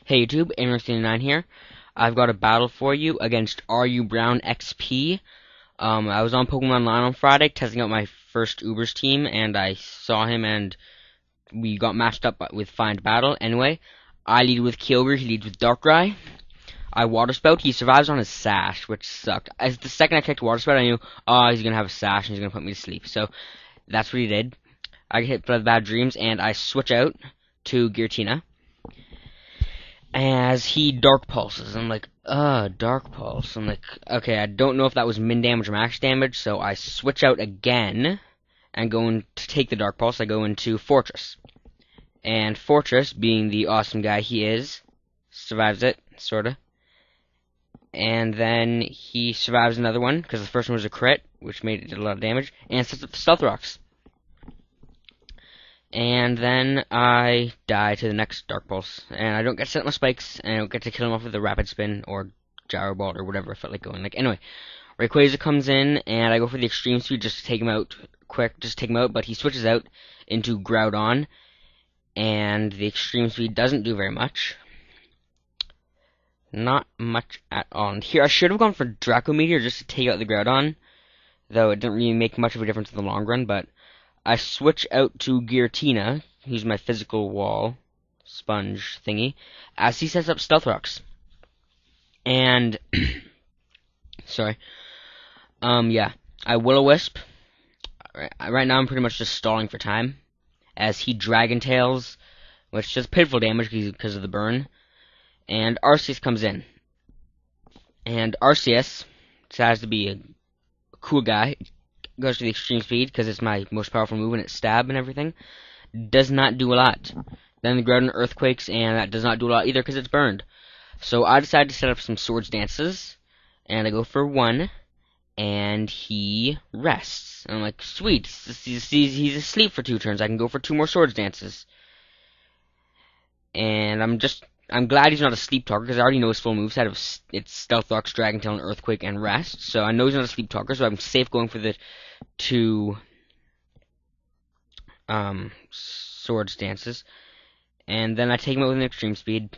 Hey YouTube, AreYouBrownXP here. I've got a battle for you against AreYouBrownXP. I was on Pokemon Online on Friday testing out my first Ubers team, and I saw him and we got matched up with Find Battle. Anyway, I lead with Kyogre, he leads with Darkrai. I Water Spout, he survives on his Sash, which sucked. As the second I kicked Water Spout, I knew, he's gonna have a Sash and he's gonna put me to sleep. So, that's what he did. I get hit by the Bad Dreams, and I switch out to Giratina. As he Dark Pulses. I'm like, Dark Pulse. I'm like, okay, I don't know if that was min damage or max damage, so I switch out again and go in to take the Dark Pulse. I go into Fortress. And Fortress, being the awesome guy he is, survives it, sorta. And then he survives another one, because the first one was a crit, which made it a lot of damage, and sets up the Stealth Rocks. And then I die to the next Dark Pulse, and I don't get to set my spikes, and I don't get to kill him off with a Rapid Spin, or Gyro Ball, or whatever I felt like going. Like, anyway, Rayquaza comes in, and I go for the Extreme Speed just to take him out quick, just take him out, but he switches out into Groudon, and the Extreme Speed doesn't do very much. Not much at all. And here, I should have gone for Draco Meteor just to take out the Groudon, though it didn't really make much of a difference in the long run, but I switch out to Giratina, who's my physical wall sponge thingy, as he sets up Stealth Rocks. And sorry. Yeah. I Will-O-Wisp. Right now I'm pretty much just stalling for time. As he Dragon Tails, which does pitiful damage because of the burn. And Arceus comes in. And Arceus decides to be a cool guy. Goes to the Extreme Speed because it's my most powerful move and it's stab and everything. Does not do a lot. Then the Groudon Earthquakes, and that does not do a lot either because it's burned. So I decided to set up some Swords Dances, and I go for one, and he rests. And I'm like, sweet, he's asleep for 2 turns. I can go for 2 more Swords Dances. And I'm glad he's not a Sleep Talker, because I already know his full moveset of it's Stealth Rocks, Dragon Tail, and Earthquake, and Rest. So I know he's not a Sleep Talker, so I'm safe going for the 2 Swords Dances. And then I take him out with an Extreme Speed.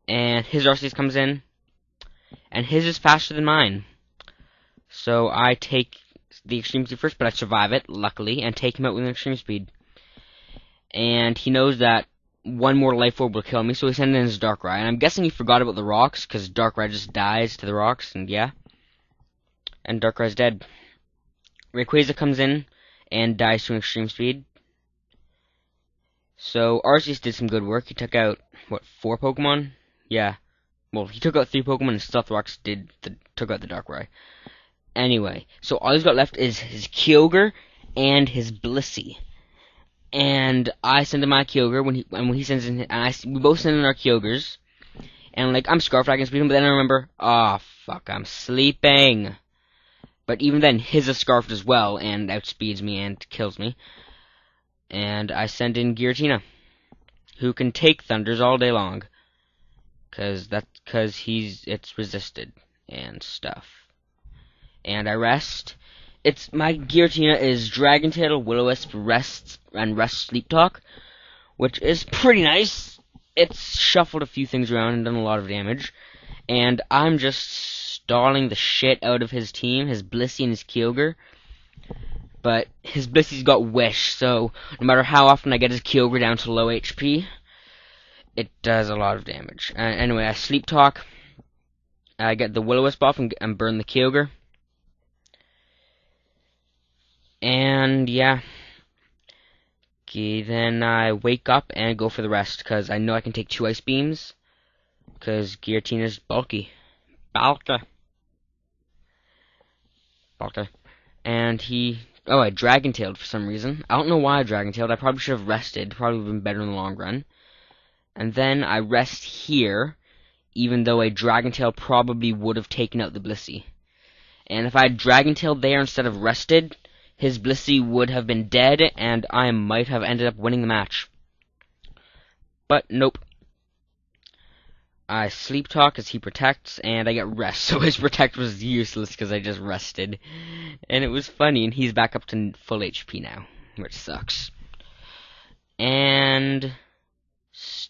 And his Arceus comes in. And his is faster than mine. So I take the Extreme Speed first, but I survive it, luckily, and take him out with an Extreme Speed. And he knows that 1 more Life Orb will kill me, so he sends in his Darkrai. And I'm guessing he forgot about the rocks, because Darkrai just dies to the rocks, and yeah. And Darkrai's dead. Rayquaza comes in and dies to an Extreme Speed. So Arceus did some good work. He took out, what, 4 Pokemon? Yeah. Well, he took out 3 Pokemon, and Stealth Rocks took out the Darkrai. Anyway, so all he's got left is his Kyogre and his Blissey. And I send in my Kyogre when he sends in, and we both send in our Kyogres. And like, I'm Scarfed, I can speed him, but then I remember, fuck, I'm sleeping. But even then, his is Scarfed as well, and outspeeds me and kills me. And I send in Giratina, who can take Thunders all day long. Cause it's resisted and stuff. And I rest. My Giratina is Dragon Tail, Will-O-Wisp, Rest Sleep Talk, which is pretty nice. It's shuffled a few things around and done a lot of damage. And I'm just stalling the shit out of his team, his Blissey and his Kyogre. But his Blissey's got Wish, so no matter how often I get his Kyogre down to low HP, it does a lot of damage. Anyway, I Sleep Talk. I get the Will-O-Wisp off and burn the Kyogre. And yeah. Okay, then I wake up and go for the rest, because I know I can take 2 Ice Beams. Because Giratina's bulky. Bulky. And I Dragon Tailed for some reason. I don't know why I Dragon Tailed. I probably should have rested. Probably would have been better in the long run. And then I rest here, even though a Dragon Tail probably would have taken out the Blissey. And if I had Dragon Tailed there instead of rested, his Blissey would have been dead, and I might have ended up winning the match. But nope. I Sleep Talk as he protects, and I get Rest, so his Protect was useless because I just rested. And it was funny, and he's back up to full HP now, which sucks. And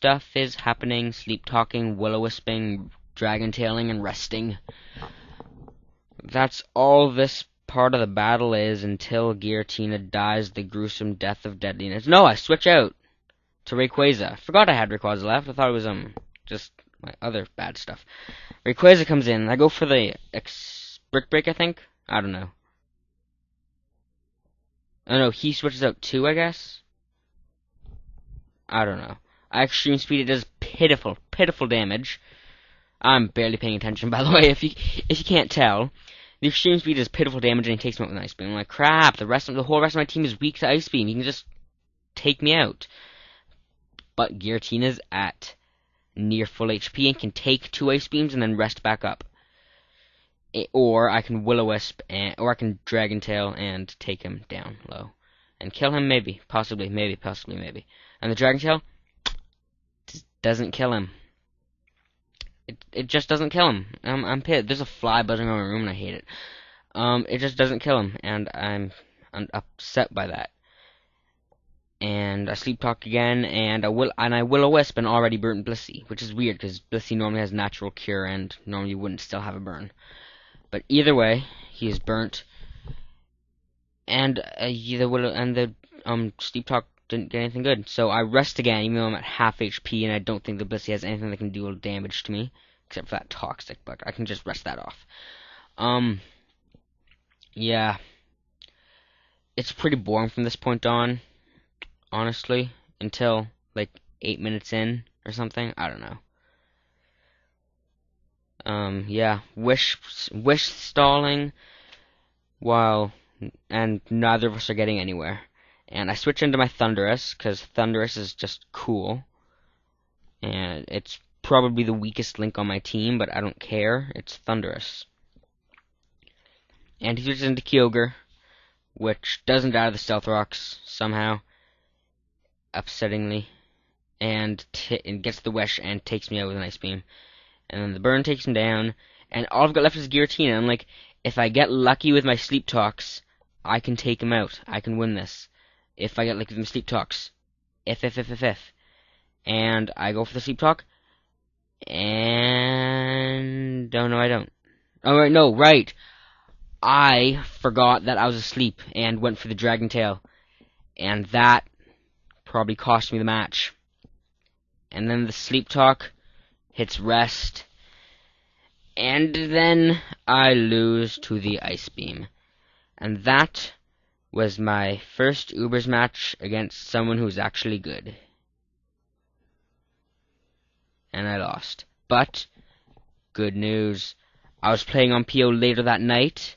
stuff is happening. Sleep talking, will-o-wisping, dragon tailing, and resting. That's all this part of the battle is until Giratina dies the gruesome death of deadliness. No, I switch out to Rayquaza. Forgot I had Rayquaza left. I thought it was just my other bad stuff. Rayquaza comes in. I go for the Brick Break, I think. I don't know. Oh no, he switches out too, I guess. I don't know. I Extreme Speed. It does pitiful, pitiful damage. I'm barely paying attention, by the way. If you can't tell, the Extreme Speed does pitiful damage, and he takes me out with an Ice Beam. I'm like, crap. The whole rest of my team is weak to Ice Beam. He can just take me out. But Giratina's at near full HP and can take 2 Ice Beams and then rest back up. Or I can Will-O-Wisp, or I can Dragon Tail and take him down low. And kill him, maybe. Possibly, maybe. And the Dragon Tail doesn't kill him. It just doesn't kill him. I'm pissed. There's a fly buzzing around my room and I hate it. It just doesn't kill him, and I'm upset by that. And I Sleep Talk again, and I Will-O-Wisp and already burnt Blissey, which is weird because Blissey normally has natural cure and normally wouldn't still have a burn. But either way, he is burnt, and the Sleep Talk didn't get anything good. So I rest again, even though I'm at half HP, and I don't think the Blissey has anything that can do damage to me, except for that Toxic, but I can just rest that off. Yeah. It's pretty boring from this point on, honestly, until, like, 8 minutes in, or something. I don't know. Yeah. Wish stalling, and neither of us are getting anywhere. And I switch into my Thundurus, because Thundurus is just cool. And it's probably the weakest link on my team, but I don't care. It's Thundurus. And he switches into Kyogre, which doesn't die to the Stealth Rocks, somehow. Upsettingly. And gets the Wish and takes me out with an Ice Beam. And then the Burn takes him down. And all I've got left is Giratina. I'm like, if I get lucky with my Sleep Talks, I can take him out. I can win this. If I get lucky with my Sleep Talks. If. And I go for the Sleep Talk. And... oh, no, I don't. Oh, right, no, right. I forgot that I was asleep and went for the Dragon Tail. And that probably cost me the match. And then the Sleep Talk hits rest. And then I lose to the Ice Beam. And that was my first Ubers match against someone who's actually good. And I lost. But, good news. I was playing on PO later that night,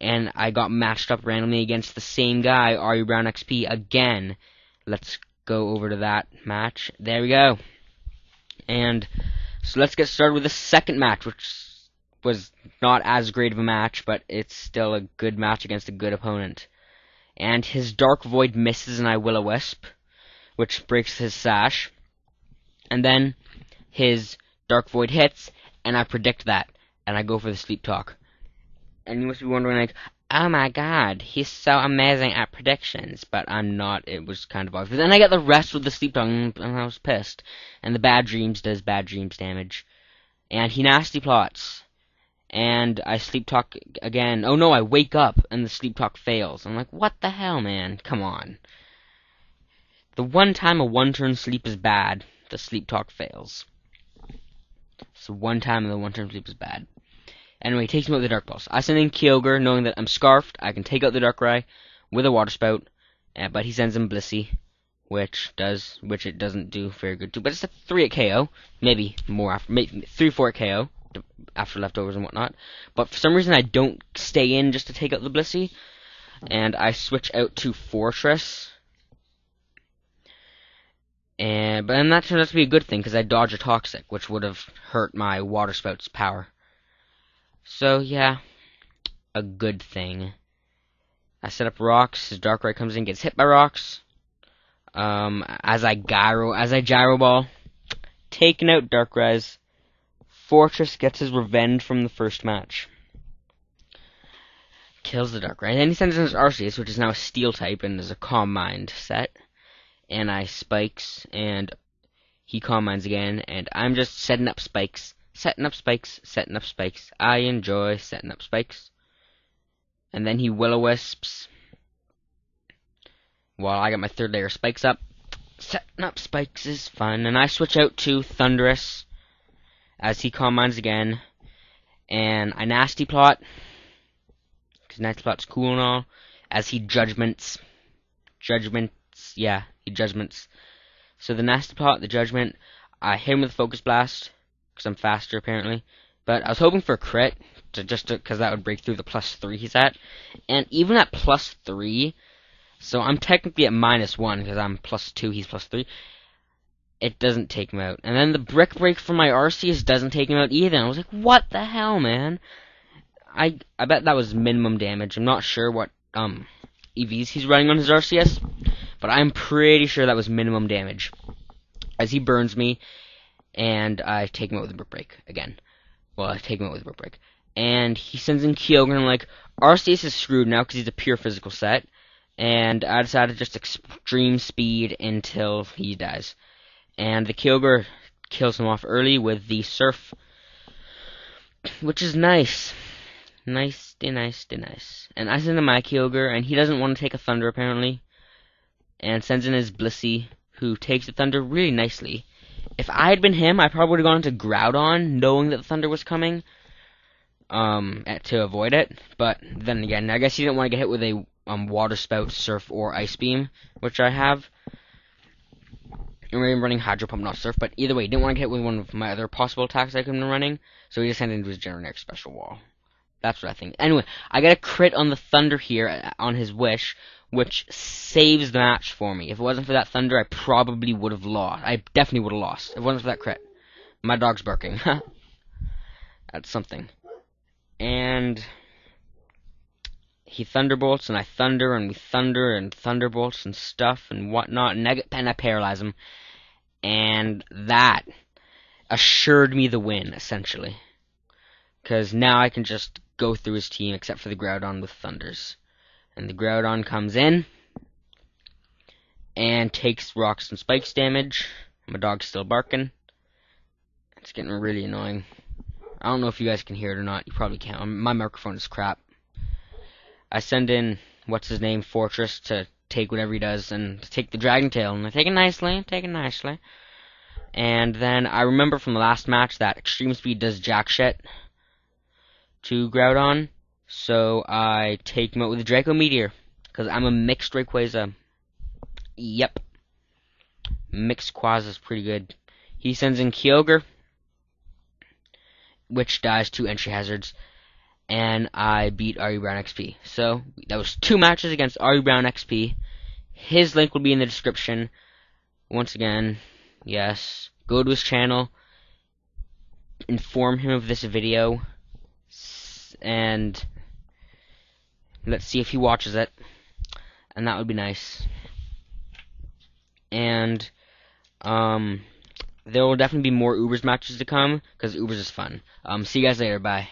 and I got matched up randomly against the same guy, AreYouBrownXP, again. Let's go over to that match. There we go. And so let's get started with the second match, which was not as great of a match, but it's still a good match against a good opponent. And his Dark Void misses and I Will-O-Wisp, which breaks his Sash. And then his Dark Void hits, and I predict that, and I go for the Sleep Talk. And you must be wondering, like, oh my god, he's so amazing at predictions, but I'm not. It was kind of obvious. Then I got the rest with the Sleep Talk, and I was pissed. And the Bad Dreams does Bad Dreams damage. And he Nasty Plots. And I Sleep Talk again. Oh no, I wake up, and the Sleep Talk fails. I'm like, what the hell, man? Come on. The one time a one-turn sleep is bad, the Sleep Talk fails. So one time the one-turn sleep is bad. Anyway, he takes me out with the Dark Pulse. I send in Kyogre, knowing that I'm Scarfed. I can take out the Darkrai with a Water Spout, but he sends in Blissey, which it doesn't do very good too. But it's a 3 at KO, maybe more after, maybe 3-4 at KO after leftovers and whatnot. But for some reason, I don't stay in just to take out the Blissey, and I switch out to Fortress. But then that turned out to be a good thing, because I dodge a Toxic, which would have hurt my Water Spout's power. So, yeah, a good thing. I set up rocks, his Darkrai comes in, gets hit by rocks. As I Gyro Ball, taking out Darkrai's. Fortress gets his revenge from the first match. Kills the Darkrai. And then he sends in his Arceus, which is now a Steel type and is a Calm Mind set. And I Spikes, and he combines again, and I'm just setting up spikes. Setting up spikes, setting up spikes. I enjoy setting up spikes. And then he will-o-wisps while I got my third layer of spikes up. Setting up spikes is fun. And I switch out to Thunderous as he combines again. And I nasty plot, because nasty plot's cool and all, as he judgments. Yeah, he judgments. So the nasty plot, the judgment, I hit him with a focus blast, because I'm faster apparently. But I was hoping for a crit, because that would break through the +3 he's at. And even at +3, so I'm technically at -1, because I'm +2, he's +3. It doesn't take him out. And then the brick break from my Arceus doesn't take him out either. And I was like, what the hell, man? I bet that was minimum damage. I'm not sure what EVs he's running on his Arceus, but I'm pretty sure that was minimum damage. As he burns me, and I take him out with a brick break again. Well, I take him out with a brick break. And he sends in Kyogre, and I'm like, Arceus is screwed now because he's a pure physical set. And I decided to just extreme speed until he dies. And the Kyogre kills him off early with the Surf, which is nice. Nice. And I send in my Kyogre, and he doesn't want to take a Thunder apparently. And sends in his Blissey, who takes the Thunder really nicely. If I had been him, I probably would have gone to Groudon, knowing that the Thunder was coming, to avoid it. But then again, I guess he didn't want to get hit with a Water Spout, Surf, or Ice Beam, which I have. I'm running Hydro Pump, not Surf, but either way, he didn't want to get hit with one of my other possible attacks I could have been running, so he just sent it into his generic special wall. That's what I think. Anyway, I got a crit on the Thunder here on his Wish, which saves the match for me. If it wasn't for that Thunder, I probably would have lost. I definitely would have lost. If it wasn't for that crit. My dog's barking. That's something. And he Thunderbolts, and I Thunder, and we Thunder, and Thunderbolts, and stuff, and whatnot, and I paralyze him. And that assured me the win, essentially. Because now I can just go through his team, except for the Groudon with Thunders. And the Groudon comes in, and takes Rocks and Spikes damage. My dog's still barking. It's getting really annoying. I don't know if you guys can hear it or not. You probably can't. My microphone is crap. I send in, what's-his-name, Fortress, to take whatever he does, and to take the Dragon Tail. And I take it nicely, And then I remember from the last match that Extreme Speed does jack shit to Groudon. So I take him out with a Draco Meteor, because I'm a mixed Rayquaza. Yep. Mixed Quaza is pretty good. He sends in Kyogre, which dies 2 entry hazards, and I beat AreYouBrownXP. So that was 2 matches against AreYouBrownXP. His link will be in the description. Once again, yes, go to his channel, inform him of this video, and let's see if he watches it, and that would be nice. And there will definitely be more Ubers matches to come, because Ubers is fun. See you guys later, bye.